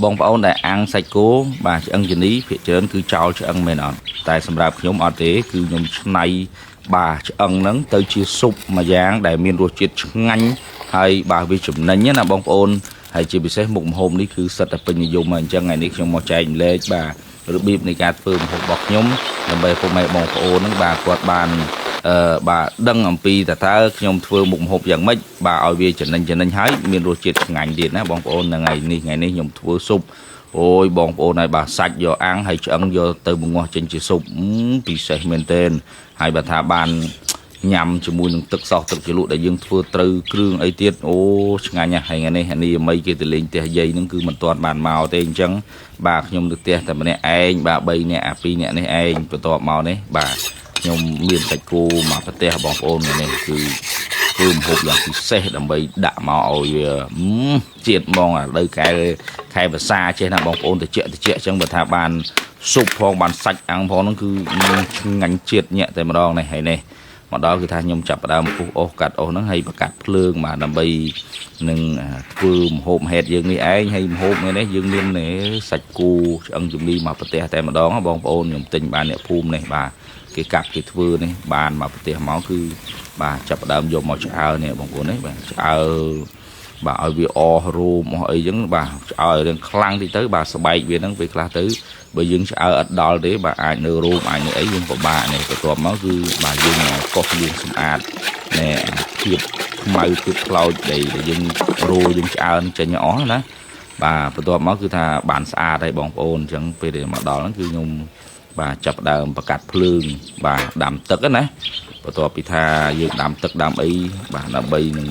បងប្អូនដែលអាំងសាច់គោបាទឆ្អឹងជំនីភាគច្រើនគឺចោលឆ្អឹងមែនអត់តែសម្រាប់ខ្ញុំអត់ទេគឺខ្ញុំឆ្នៃបាទឆ្អឹងហ្នឹងទៅជាស៊ុបមួយយ៉ាងដែលមានរសជាតិឆ្ងាញ់ហើយបាទវាចំណេញណាបងប្អូនហើយជាពិសេសមុខម្ហូបនេះគឺសិតតែពេញនិយមមកអញ្ចឹងថ្ងៃនេះខ្ញុំមកចែកម្លែកបាទរបៀបនៃការធ្វើម្ហូបរបស់ខ្ញុំដើម្បីពុកម៉ែបងប្អូនហ្នឹងបាទគាត់បានបាទដឹងអំពីតើខ្ញុំធ្វើមុខម្ហូបយ៉ាងម៉េចបាទឲ្យវាចំណេញហើយមានរសជាតិឆ្ងាញ់ទៀតណាបងប្អូនថ្ងៃនេះខ្ញុំធ្វើស៊ុបអូយបងប្អូនហើយបាទសាច់យកអាំងហើយឆ្អឹងយកទៅបង្ងាស់ចេញជាស៊ុបពិសេសមែនទែនហើយបើថាបានញ៉ាំជាមួយនឹងទឹកសោះទឹកជ្រលក់ដែលយើងធ្វើត្រូវគ្រឿងអីទៀតអូឆ្ងាញ់ណាស់ហើយថ្ងៃនេះអាមីគេទៅលេងផ្ទះយាយហ្នឹងគឺមិនទាន់បានមកទេអញ្ចឹងបាទខ្ញុំទៅផ្ទះតែម្នាក់ឯងបាទ3នាក់អា2នាក់នេះឯងបន្ទាប់មកនេះបាទខ្ញុំមានសាច់គោមកប្រទេសបងប្អូននេះគឺធ្វើម្ហូបយ៉ាងពិសេសដើម្បីដាក់មកឲ្យវាជាតិហ្មងឥឡូវខែភាសាចេះណាបងប្អូនតិចអញ្ចឹងបើថាបានស៊ុបផងបានសាច់អាំងផងហ្នឹងគឺឆ្ងាញ់ជាតិញាក់តែម្ដងនេះហើយនេះមកដល់គឺថាខ្ញុំចាប់ផ្ដើមពុះអូសកាត់អូសហ្នឹងហើយបកាត់ភ្លើងបាទដើម្បីនឹងធ្វើម្ហូបហេតុយើងនេះឯងហើយម្ហូបនេះយើងមានសាច់គោឆ្អឹងជំនីមកប្រទេសតែម្ដងបងប្អូនខ្ញុំទិញបានអ្នកភូមិនេះបាទគេកាប់គេធ្វើនេះបានមកប្រទេសមកគឺបាទចាប់ផ្ដើមយកមកឆ្អើនេះបងប្អូននេះបាទឆ្អើបាទឲ្យវាអស់រោមអស់អីចឹងបាទឆ្អើរឿងខ្លាំងតិចទៅបាទស្បែកវាហ្នឹងពេលខ្លះទៅបើយើងឆ្អើអត់ដល់ទេបាទអាចនៅរោមអាចនៅអីយើងពិបាកនេះបន្ទាប់មកគឺបាទយើងកោសយើងសម្អាតណែភាពខ្មៅភាពខ្លោចដែលយើងរោយើងឆ្អើចេញអស់ណាបាទបន្ទាប់មកគឺថាបានស្អាតហើយបងប្អូនអញ្ចឹងពេលដែលមកដល់ហ្នឹងគឺខ្ញុំបាទចាប់ដើមបកាត់ភ្លើងបាទដាំទឹកណាបន្ទាប់ពីថាយើងដាំទឹកដាំអីបាទដើម្បីនឹង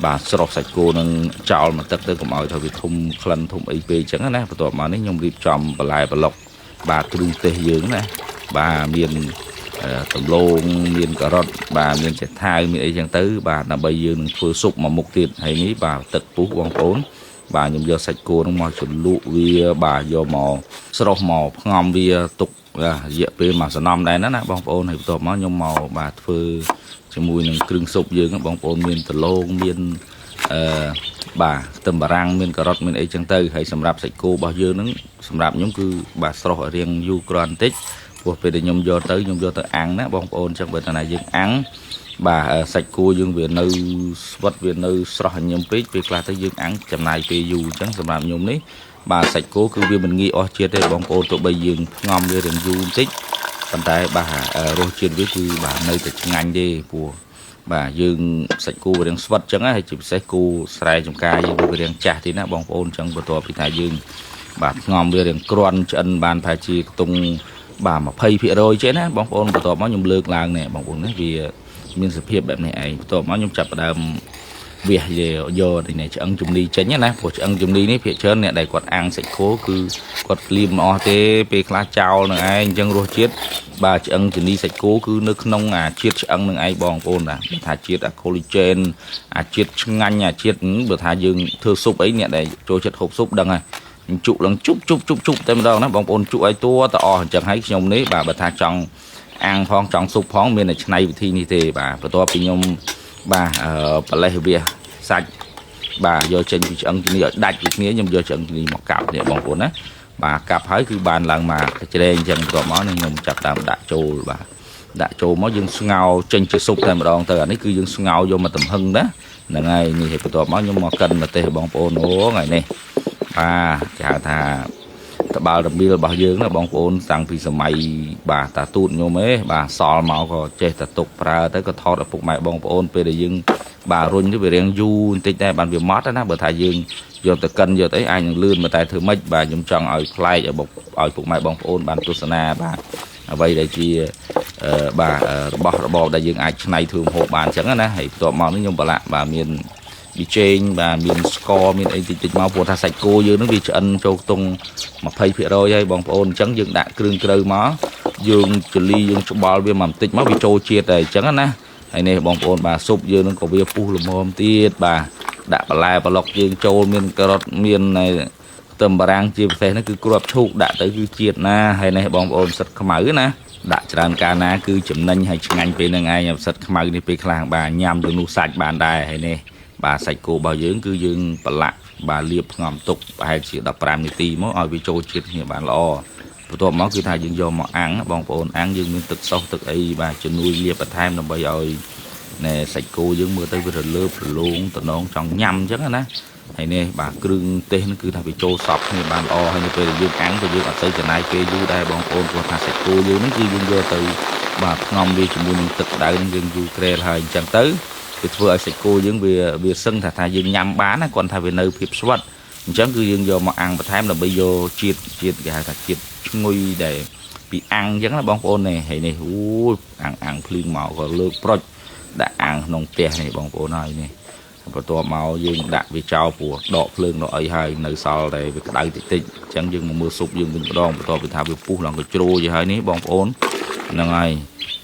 បាទស្រោះសាច់គោនឹងចោលមកទឹកទៅកុំឲ្យថាវាធំក្លិនធំអីពេកអញ្ចឹងណាបន្ទាប់មកនេះខ្ញុំរៀបចំបន្លែប្លុកបាទគ្រឿងទេសយើងណាបាទមានដំឡូងមានការ៉ុតបាទមានចេថាវមានអីចឹងទៅបាទដើម្បីយើងនឹងធ្វើស៊ុបមួយមុខទៀតហើយនេះបាទទឹកពុះបងប្អូនបាទខ្ញុំយកសាច់គោនឹងមកជ្រលក់វាបាទយកមកស្រោះមកផ្ងំវាទុករយៈពេលមួយសំណំដែរណាបងប្អូនហើយបន្ទាប់មកខ្ញុំមកបាទធ្វើជាមួយនឹងគ្រឿងស៊ុបយើងបងប្អូនមានដំឡូងមានបាទខ្ទឹមបារាំងមានការ៉ុតមានអីចឹងទៅហើយសម្រាប់សាច់គោរបស់យើងហ្នឹងសម្រាប់ខ្ញុំគឺបាទស្រោះរៀងយូរគ្រាន់បន្តិចព្រោះពេលដែលខ្ញុំយកទៅអាំងណាបងប្អូនចឹងបើថាយើងអាំងបាទសាច់គោយើងវានៅស្វិតវានៅស្រស់ញញឹមពេកពេលខ្លះទៅយើងអាំងចំណាយពេលយូរអញ្ចឹងសម្រាប់ខ្ញុំនេះបាទសាច់គោគឺវាមិនងាយអស់ជាតិទេបងប្អូនទោះបីយើងផ្ងំវារៀងយូរបន្តិចប៉ុន្តែបាទរសជាតិវាគឺបាទនៅតែឆ្ងាញ់ទេព្រោះបាទយើងសាច់គោវារៀងស្វិតអញ្ចឹងហើយជាពិសេសគោស្រែចម្ការយើងវារៀងចាស់ទីណាបងប្អូនអញ្ចឹងបន្ទាប់ពីថាយើងបាទផ្ងំវារៀងក្រាន់ឆ្អិនបានថាជាខ្ទង់បាទ20%ចេះណាបងប្អូនបន្ទាប់មកខ្ញុំលើកឡើងនេះបងប្អូននេះវាមានសភាពបែបនេះឯងបន្ទាប់មកខ្ញុំចាប់ផ្ដើមវះយកនេះឆ្អឹងជំនីចេញណាព្រោះឆ្អឹងជំនីនេះភាគច្រើនអ្នកដែលគាត់អាំងសាច់គោគឺគាត់ក្លៀមមិនអស់ទេពេលខ្លះចោលនឹងឯងអញ្ចឹងរសជាតិបាទឆ្អឹងជំនីសាច់គោគឺនៅក្នុងអាជាតិឆ្អឹងនឹងឯងបងប្អូនណាបើថាជាតិអា collagen អាជាតិឆ្ងាញ់អាជាតិបើថាយើងធ្វើស៊ុបអីអ្នកដែលចូលចិត្តហូបស៊ុបដឹងហើយជក់ឡើងជប់តែម្ដងណាបងប្អូនជក់ឲ្យតួទៅអស់អញ្ចឹងហើយខ្ញុំនេះបាទបើថាចង់អាំងផងចង់ស៊ុបផងមានតែឆ្នៃវិធីនេះទេបាទបន្ទាប់ពីខ្ញុំបាទប៉លេះវាសាច់បាទយកចេញពីឆ្អឹងជំនីឲ្យដាច់ពីគ្នាខ្ញុំយកឆ្អឹងជំនីមកកាប់នេះបងប្អូនណាបាទកាប់ហើយគឺបានឡើងមកច្រែងអញ្ចឹងបន្ទាប់មកនេះខ្ញុំចាប់តាមដាក់ចូលបាទដាក់ចូលមកយើងស្ងោរចេញជាស៊ុបតែម្ដងទៅអានេះគឺយើងស្ងោរយកមកទំហឹងណាហ្នឹងហើយនេះបន្ទាប់មកខ្ញុំមកកិនម្ទេសបងប្អូនអូថ្ងៃនេះបាទគេហៅថាតបាល់រមៀលរបស់យើងណាបងប្អូនតាំងពីសម័យបាទតាទូតខ្ញុំបាទសល់មកក៏ចេះតែទុកប្រើទៅក៏ថតឪពុកម៉ែបងប្អូនពេលដែលយើងបាទរុញទៅវារៀងយូរបន្តិចតែបានវាម៉ត់ណាបើថាយើងយកទៅកិនយកទៅអាចនឹងលឿនមកតែធ្វើម៉េចបាទខ្ញុំចង់ឲ្យប្លែកឲ្យពុកម៉ែបងប្អូនបានទស្សនាបាទអ្វីដែលជាបាទរបស់របបដែលយើងអាចឆ្នៃធ្វើម្ហូបបានអញ្ចឹងណាហើយបន្ទាប់មកនេះខ្ញុំប្រឡាក់បាទមានប៊ីចេងបាទមានស្ករមានអីតិចមកព្រោះថាសាច់គោយើងនឹងវាឆ្អិនចូលខ្ទង់20%ហើយបងប្អូនអញ្ចឹងយើងដាក់គ្រឿងក្រៅមកយើងចលីយើងច្បល់វាមកបន្តិចមកវាចូលជាតិហើយអញ្ចឹងណាហើយនេះបងប្អូនបាទស៊ុបយើងនឹងក៏វាពុះល្មមទៀតបាទដាក់បន្លែប្លុកយើងចូលមានការ៉ុតមានខ្ទឹមបារាំងជាពិសេសនេះគឺគ្រាប់ឈូកដាក់ទៅគឺជាតិណាហើយនេះបងប្អូនសិតខ្មៅណាដាក់ច្រើនកាលណាគឺចំណេញហើយឆ្ងាញ់ពេលហ្នឹងឯងសិតខ្មៅនេះពេលខ្លះបាទញ៉ាំទៅនោះសាច់បានដែរហើយនេះបាទសាច់គោរបស់យើងគឺយើងប្រឡាក់ bà liệp ngòm tục hay chỉ đập ram như tì mốt ở vì trôi chết như bạn lo tụi máu cứ thay dương do mọ ăn bong ôn ăn dương miếng thực sâu thực ấy bà cho nuôi liệp và tham là bây giờ nè sạch cô dương mưa tới vừa lướp luôn tụi nó trong nhâm chắc á hay nè bà cưng tên nó cứ thay vì trôi sọc như bạn lo hay như bây giờ dương ăn thì dương ở tới trận này kê du đây bong ôn của thằng sạch cô dương nó cứ dương vô từ bà ngòm đi cho mua miếng thực đại dương du kê hơi chẳng tới thì vừa sạch cô dương về sân thà dương nhâm bán còn thay vì nơi phiệp xuất chẳng cứ dương vô mà ăn và tham là bây giờ chiết cái hạt chiết nguy để bị ăn giống là bong ôn này hay này ăn phơi màu và lược pro đã ăn nông tè này bong ôn này này vàตัวmàu dương đã bị trao của đọ phơi nó ấy hay nơi sau đây bị đai tịt chẳng dương mà mưa sụp dương mình đongตัวbị tháo bị pu lòng cái trôi gì hay ní bong ôn là ngày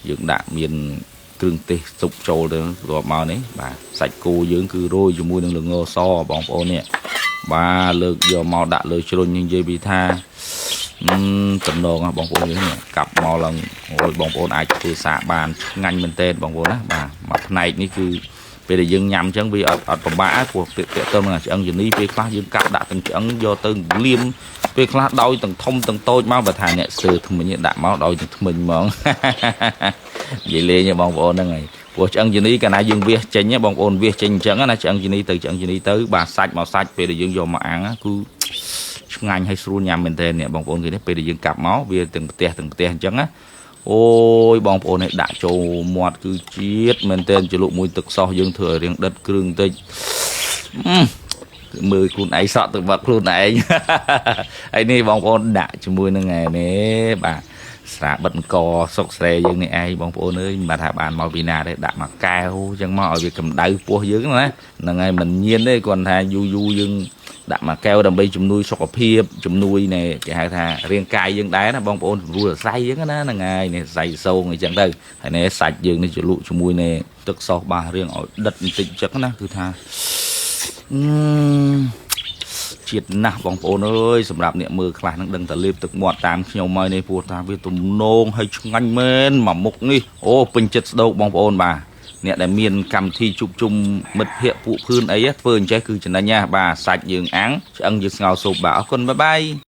dương đã miền tương tê sụp trôi đượcตัวmàu này bà sạch cô dương cứ rồi dùng môi năng lượng ngô so bong ôn nè bà lược giờ màu đã lược trôi nhưng dây bị tha tầm đồ bong ôn như thế này cặp màu lần ôi bong ôn ai từ xạ bàn ngành mình tên bong ôn á bà mặt này ní cứ về để dừng nhầm chẳng vì ở phòng bã của tiệm tôm là ăn gì ní về class dừng cặp đã từng ăn do từng liêm về class đôi từng thông từng tôi máu và thải nhẹ sự thì mình nhận đạm máu đôi thì mình món vậy lên như bong ôn này của ăn gì ní cái này dừng việc trên nhé bong ôn việc trên chẳng là ăn gì ní từ ăn gì ní tới bà sạch màu sạch về để dừng vô mà ăn cứ ngành hay sưu nhằm mình tên nè bong ôn cái đấy bây giờ dương cặp máu về từng tia trắng á ôi bong ôn này đã cho mọt cứ chết mình tên cho lụ mùi thực sau dương thừa riêng đất cương tây mười con ấy sợ từ vật luôn này ấy đi bong ôn đã cho mùi năng ngày nè bà xả bận cò sọc xe dương này ai bong ôn ơi mà thả bàn màu vina đấy đã mặc cao chẳng mò việc cầm đáy của dưới nữa là ngày mình nhiên đấy còn thà du dương đã mà keo đầm bay chùm nuôi sọc phiệp chùm nuôi này cái hai thà riêng cài dương đá nó bong ôn vui là say chứ nó là ngày này say sâu người chẳng đây hay này sạch dương này chịu lụ chùm nuôi này tức sau bà riêng ở đất tịnh chắc nó cứ thà triệt nè bong ôn ơi sầm rạp niệm mưa khả năng đừng ta liệp thực mọt tam nhiều mây này phù ta với tụm nôn hay ngành men mà mục đi ô bình chất đâu bong ôn bà nè đại miền cầm thi chụp chung mật hiệu phụ khương ấy phơi trái cứ chân nha bà sạch dương áng ăn dương ngào sụp bảo con bye bye